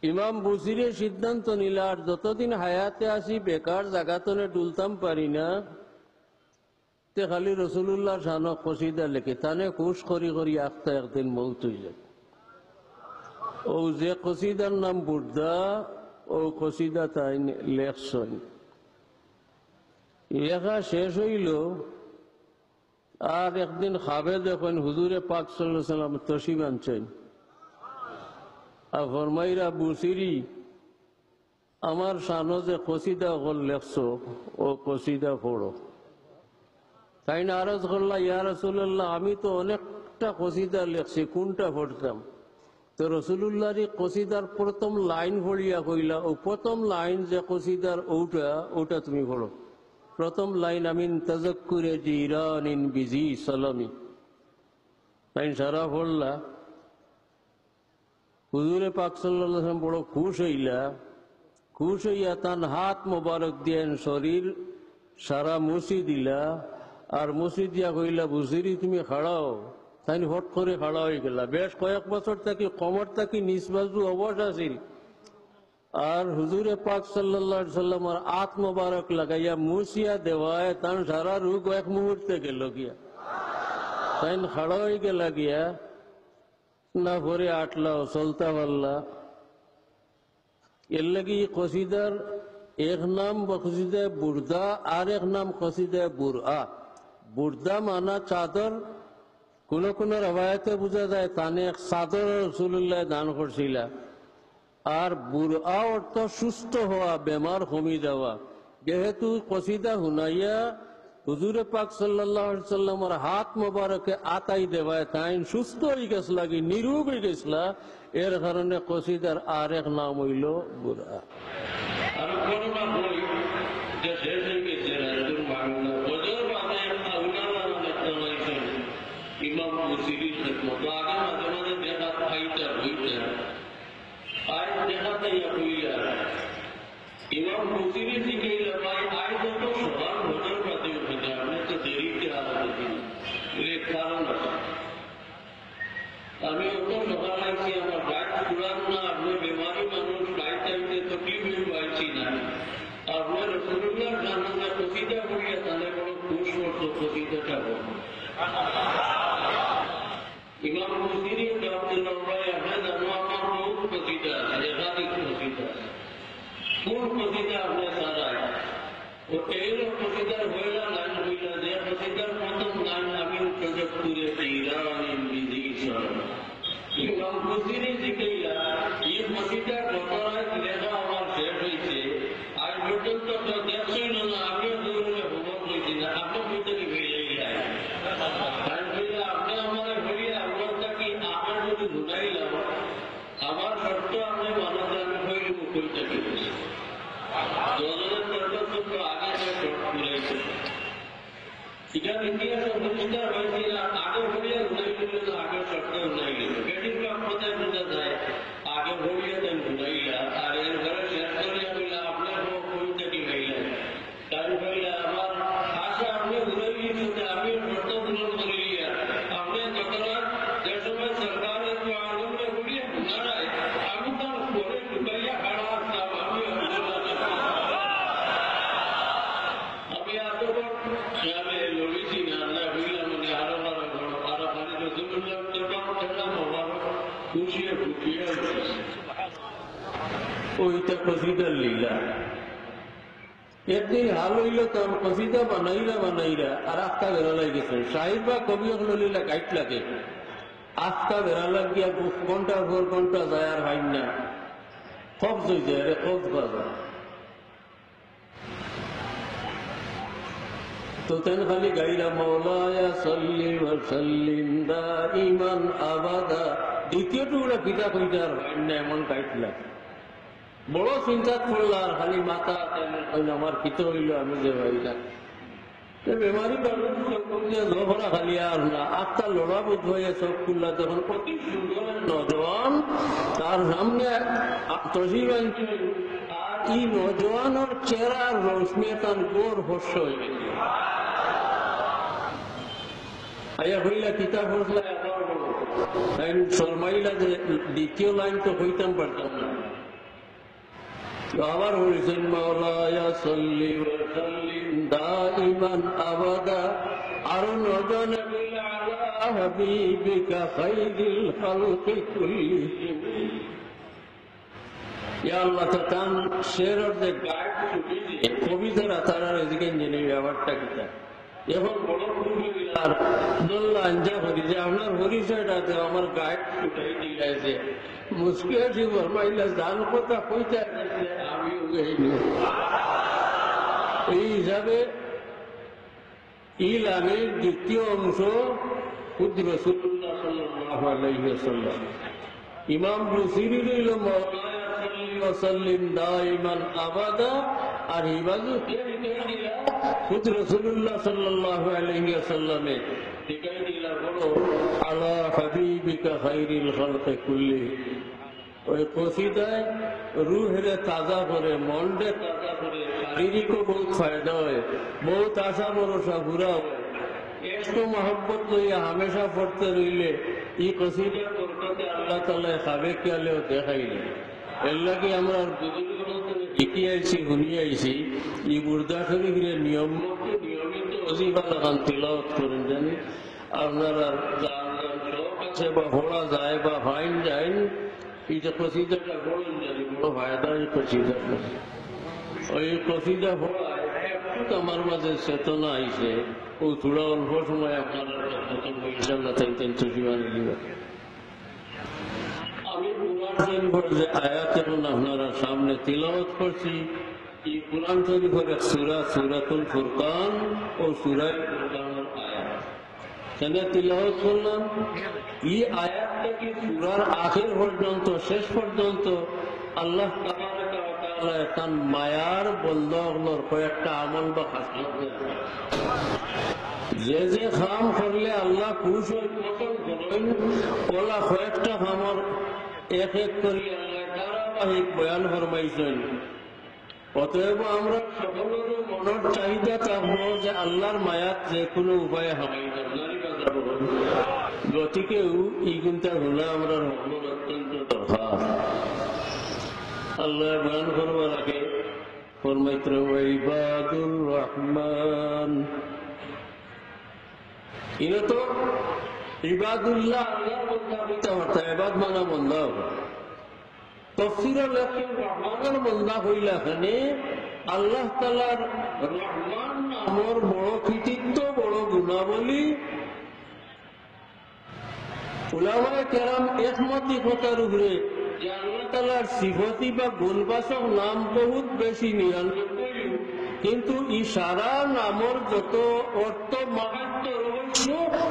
ইমাম বুসিরে সিদ্ধান্ত নিল আর যতদিন হায়াতে আসি বেকার জাগাতনে ডুলতাম পারি না, তে খালি রসুল্লাহ শান কসিদা লেখে তানে খুশ করি করি আখতা একদিন মৌত হয়ে যায়। ও যে কসিদার নাম বুর্দা, ও কসিদা তাই লেখছেন। লেখা শেষ হইল আর একদিন খাবে দেখেন হুজুরে পাক সাল্লাল্লাহু আলাইহি ওয়াসাল্লাম তশরিফ আনছেন আর ফরমাইরা বুসিরি আমার শানো যে কসিদা হল লেখছো ও কসিদা পড়ো। তাই না আরজ করলা, ইয়া রাসূলুল্লাহ আমি তো অনেকটা কসিদা লেখছি, কোনটা পড়তাম? তো রসুল্লাহর কসিদার প্রথম লাইন পড়িয়া কইলা, ও প্রথম লাইন যে কসিদার ওটা তুমি পড়ো। প্রথম লাইন আমিন তাজাক্কুরে জিরানিন বিজি সালামি। তাই সারা পড়লা। হুজুরে পাক সাল্লাল্লাহু আলাইহি ওয়াসাল্লাম বড় খুশ হইলা, খুশ হইয়া তান হাত মোবারক দিয়েন শরীর সারা মুছি দিলা আর মুছি দিয়া কইলা, বুঝিরি তুমি খাড়াও। তাই হট করে খাড়া হয়ে গেলা। বেশ কয়েক বছর থাকি কমর থাকি নিচ বাজু অবশ আছিল আর হুজুরে পাক সাল্লাল্লাহু আলাইহি ওয়াসাল্লামের হাত মোবারক লাগাইয়া মুছিয়া দেওয়ায় তান সারা রোগ এক মুহূর্তে গেল গিয়া। তাই খাড়া হয়ে গেলা গিয়া না ভরে আটলাও চলতা পারলা। এর লাগি কসিদার এক নাম কসিদা বুর্দা আর এক নাম কসিদা বুরআ। বুর্দা মানা চাদর, কোন কোন রবায়তে বোঝা যায় তানে এক চাদর রাসূলুল্লাহ দান করছিলা। আর বুরআ অর্থ সুস্থ হওয়া, বেমার কমি যাওয়া। যেহেতু কসিদা হুনাইয়া হুজুরে পাক সাল্লাল্লাহু আলাইহি ওয়াসাল্লামের হাত মোবারকে আতাই দেওয়ায় তাই সুস্থ হয়ে গেছলা, কি নিরোগ হয়ে গেছলা। এর কারণে কসিদার আর এক নাম হইল বুরআ। আর করোনা বই যে শেষ হয়ে গেছে রাজুর মামলা বজর বাদে একটা উনারা লেখছেন ইমাম বুসিরি খিদমত। আগে মাঝে মাঝে দেখা ফাইটা হইতা আজ দেখাতে হইলা ইমাম বুসিরি শিখাইলা, ভাই আজ যত সবার বজর বাদে উঠে আপনি তো দেরিতে আসবেন। এর কারণ আছে, আমি অত সকাল আছি আমার গাছ পুরান না, আপনি বেমারি মানুষ গাছ চাইতে তকলিফ পাইছি না। আপনার রসুল্লাহ জানাতে কসিদা করিয়া তাহলে বড় খুশ করতো কসিদাটা বল। ইমাম মুসিরি আব্দুল্লাহ ভাই আপনি জানো আমার বহুত কসিদা আছে, একাধিক কসিদা আছে। কোন কসিদা আপনি সারায় ও এই কসিদার হইলা লাইন হইলা যে কসিদার প্রথম লাইন আমি তাজাক্কুরে জিরানিন বিজি সালামি। ইমাম বুসিরি শিখাইলা এই কসিদার ঘটনায় লেখা আমার শেষ হয়েছে, আজ পর্যন্ত তো দেখছই না, আমিও দৌড়ে ভ্রমণ হয়েছি না, আপনি বলতে কি হয়ে যায় আপনি আমার হইয়া আপনার থাকি আমার যদি ঘুরাইলাম আমার শর্ত আপনি মানুষ আমি হইলে মুকুল থাকি জনের দরকার তো আগে শর্ত ঘুরাইছে। এখানে ইতিহাসে পরিষ্কার হয়েছিল আগে হইয়া ঘুরাই দিল, আগে শর্ত ঘুরাই গেল। বেশিরভাগ কোথায় বোঝা যায় আগে হইয়া দেন ঘুরাইলা আর এর ঘরে শেষ করিয়া হইলা আপনার কই থাকি হইলা। তাই হইলা আমার আশা আপনি ঘুরাই দিয়েছে, আমি শর্ত পূরণ করিয়া আপনি যতবার যে সময় সরকারের আনন্দে ঘুরিয়ে ঘুরায় আমি তার পরে ঢুকাইয়া খাড়া আসতাম। আমি এতবার আমি লড়েছি না, আল্লাহ হইলা মানে আরো আরো আরো মানে রসুল্লাহ ঠেলাম আমার খুশিয়ে খুশিয়ে ওইটা কসিদার লীলা। একদিন হাল হইল তার কসিদা বানাইরা আর আস্তা বেড়ালাই গেছে। সাহিব বা কবি লীলা গাইট লাগে, আস্তা বেড়ালাগ গিয়া ঘন্টার পর ঘন্টা যায় আর হয় না, কবজ হয়ে যায়, কবজ বাজা। তো তেন খালি গাইরা মাওলায়া সাল্লি ওয়া সাল্লিম দাইমান আবাদা। দ্বিতীয় টুকরা পিতা কইটার হয় না, এমন গাইট লাগে। বড় চিন্তা করলা আর খালি মাথা আমার পিত হইল আমি যে ভাইলা বেমারি জোহরা খালি আর না আত্মা লড়া বোধ হয়ে সব খুললা। তখন অতি সুন্দর নজওয়ান তার সামনে তসিব আনছে আর এই নজওয়ানের চেহারার রোশনি তার গোর হর্ষ হয়ে গেছে। আয়া হইলা কিতাব হইলা শর্মাইলা যে দ্বিতীয় লাইন তো হইতাম পারতাম না, আবার বলেছেন মাওলায়া সাল্লি ওয়া সাল্লিম দাইমান আবাদা আরো নজনে বিল আলা হাবিবিকা খাইরিল খালকি কুল্লিহিম। ইয়া আল্লাহ তাআন শেরর যে গায়ক ছুটি দিয়ে কবিতারা তারা এদিকে জেনে ব্যাপারটা কিতা এখন বড় আর দোল্লা আঞ্জা করি যে আপনার পরিচয়টাতে আমার গায়ক ছুটাই দিলাইছে মুশকিল আছে ফরমাইলা জান কথা কইতে আমিও গেইনি। এই হিসাবে ইলানের দ্বিতীয় অংশ খুদ রাসূলুল্লাহ সাল্লাল্লাহু আলাইহি ওয়াসাল্লাম। ইমাম বুসিরি রইল মাওলানা সাল্লি ওয়া সাল্লিম দাইমান আবাদা, আর ইবাদু খুদ রাসূলুল্লাহ সাল্লাল্লাহু আলাইহি ওয়াসাল্লামে দিকাই দিলা বলো আলা হাবিবিকা খাইরিল খালকি কুল্লিহিম। ওই কসিদায় রুহরে তাজা করে, মনরে তাজা করে, শারীরিকও বহুত ফায়দা হয়, বহুত আশা ভরসা ঘুরা হয়। একটু মহব্বত লইয়া হামেশা পড়তে রইলে এই কসিদার বরকতে আল্লাহ তাআলা খাবে কেলেও দেখাইলে। এর লাগে আমরা শিখি আইছি, শুনি আইছি এই বুর্দা শরীফের নিয়মিত ওজিফা লাগান তিলাওয়াত করেন জানি আপনারা শখ আছে বা পড়া যায় বা ফাইন যায় এই যে কসিদাটা পড়েন জানি বড় ফায়দা এই কসিদাটা। ওই কসিদা পড়ায় একটু আমার মাঝে চেতনা আইছে ও থোড়া অল্প সময় আপনারা প্রথম ইনশাআল্লাহ তেন তুজিবানি দিবা। আমি কোরআন শরীফের যে আয়াত এখন আপনারা সামনে তিলাওয়াত করছি, এই কোরআন শরীফের এক সূরা সূরাতুল ফুরকান ও সূরা ফুরকানের আয়াত সেটা তিলাওয়াত করলাম। এই আয়াতটা কি সূরার আখির পর্যন্ত শেষ পর্যন্ত আল্লাহ তাবারাকা ওয়া তাআলা তার মায়ার বন্দাগুলোর কয়েকটা আমল বা খাসলত যে যে কাম করলে আল্লাহ খুশ হয় পছন্দ করেন ওলা কয়েকটা কামর এক এক করি আল্লাহ ধারাবাহিক বয়ান ফরমাইছেন। অতএব আমরা সকলের মনের চাহিদা থাকবো যে আল্লাহর মায়াত যে কোনো উপায়ে হামাই গতিকেও এই গুণটা হলে আমরা সকলের অত্যন্ত দরকার। আল্লাহ বয়ান করবার আগে ফরমাইত্র ইবাদুর রহমান ইনো তো ইবাদুল্লাহ আল্লাহর বান্দা হইতে পারতা, ইবাদ মানা বান্দা হবে। তাফসীরের লেখেন রহমানের বান্দা হইলা এখানে আল্লাহ তাআলার রহমান নামের বড় কৃতিত্ব, বড় গুণাবলী। উলামায়ে কেরাম একমত কথার উপরে যে আল্লাহ তাআলার সিফতি বা গুণবাচক নাম বহুত বেশি 99, কিন্তু এই সারা নামের যত অর্থ মাহাত্ম্য রহস্য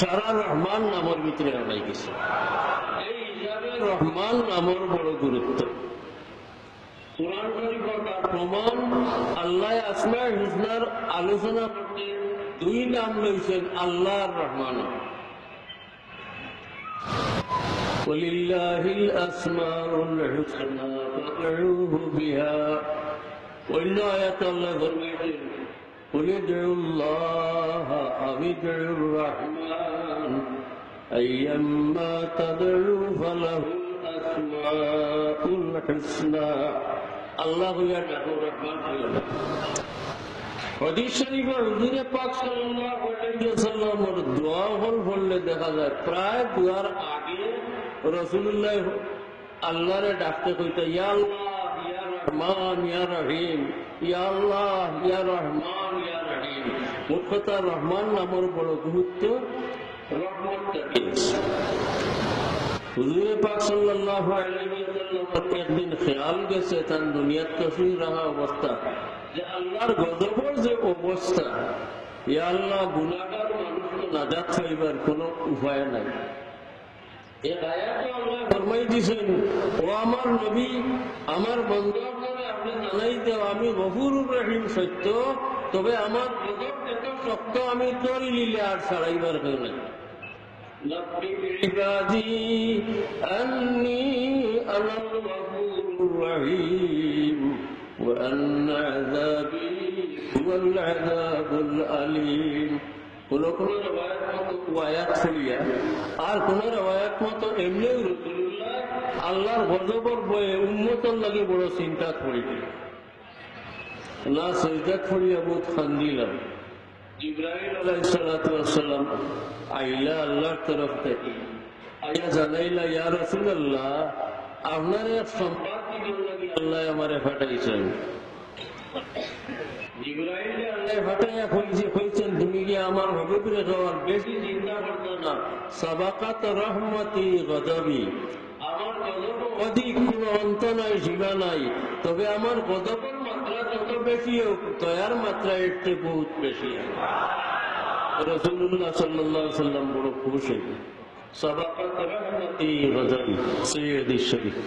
সারা রহমান নামের ভিতরে আনাই গেছে। এই হিসাবে রহমান নামের বড় গুরুত্ব। কুরআন শরীফের প্রমাণ আল্লাহ আসমায়ে হুসনার আলোচনা করতে দুই নাম লইছেন আল্লাহর রহমান। ওয়ালিল্লাহিল আসমাউল হুসনা ফাদউহু বিহা। অন্য আয়াতে আল্লাহ ফরমাইছেন কুল উদউল্লাহ আও উদউর রহমান আইয়াম্মা তাদউ ফালাহুল আসমাউল হুসনা। আল্লাহ হইয়া ডাকো, রহমান হইয়া ডাকো। হাদিস শরীফে হুজুর পাক সাল্লাল্লাহু আলাইহি ওয়াসাল্লামের দোয়া হল বললে দেখা যায় প্রায় দুয়ার আগে রাসূলুল্লাহ আল্লাহরে ডাকতে কইতা ইয়া আল্লাহ ইয়া রহমান ইয়া রহিম, ইয়া আল্লাহ ইয়া রহমান ইয়া রহিম। মোট কথা রহমান নামের বড় গুরুত্ব, রহমতটা কি। হুজুর পাক সাল্লাল্লাহু আলাইহি ওয়াসাল্লামের একদিন খেয়াল গেছে তার দুনিয়াত তশরিফ রাখা অবস্থা যে আল্লাহর গজবের যে অবস্থা, ইয়া আল্লাহ গুনাহগার মানুষকে নাজাত পাইবার কোনো উপায় নাই। এক আয়াতে আল্লাহ ফরমাই দিয়েছেন ও আমার নবী, আমার বান্দাকে আপনি জানাই দাও আমি গফুরুর রহিম সত্য, তবে আমার গজব এত শক্ত আমি তোর লিলে আর ছাড়াইবার কেউ নাই। নব্বি ইবাদি আন্নী আনাল গফুরুর রহিম ওয়া আন্না আযাবি হুয়াল আযাবুল আলীম। কোন কোন রওয়ায়াত মতো আয়াত ছড়িয়া আর কোন রওয়ায়াত মতো এমনি রাসূলুল্লাহ আল্লাহর গজবের ভয়ে উম্মতের লাগে বড় চিন্তা করিলেন। না সজদাত পড়িয়া বহুত খান্দিলাম। জিবরাইল আলাইহিস সালাতু ওয়াস সালাম আইলা আল্লাহর তরফ থেকে আয়া জানাইলা, ইয়া রাসূলুল্লাহ, আপনার এক সংবাদ দিবার লাগি আল্লাহ আমারে পাঠাইছেন। জিবরাইল আল্লাহ পাঠাইয়া কইছেন, তুমি কি আমার হবিবরে খাওয়ার বেশি চিন্তা করতো না? সাবাকাত রহমতি গদবি, আমার গজব অধিক কোনো অন্ত নাই, সীমা নাই, তবে আমার গজবের মাত্রা যত বেশি হোক দয়ার মাত্রা একটু বহুত বেশি। রাসূলুল্লাহ সাল্লাল্লাহু আলাইহি ওয়াসাল্লাম বড় খুশ হইলেন। সাবাকাত রহমতি গদবি সৈয়দি শরীফ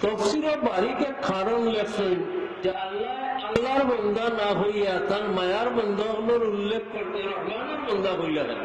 তফসিরে বারীকে কারণ লেখছেন যে আল্লাহর বান্দা না হইয়া তার মায়ার বান্দাগুলোর উল্লেখ করতে রহমানের বান্দা হইয়া গেল।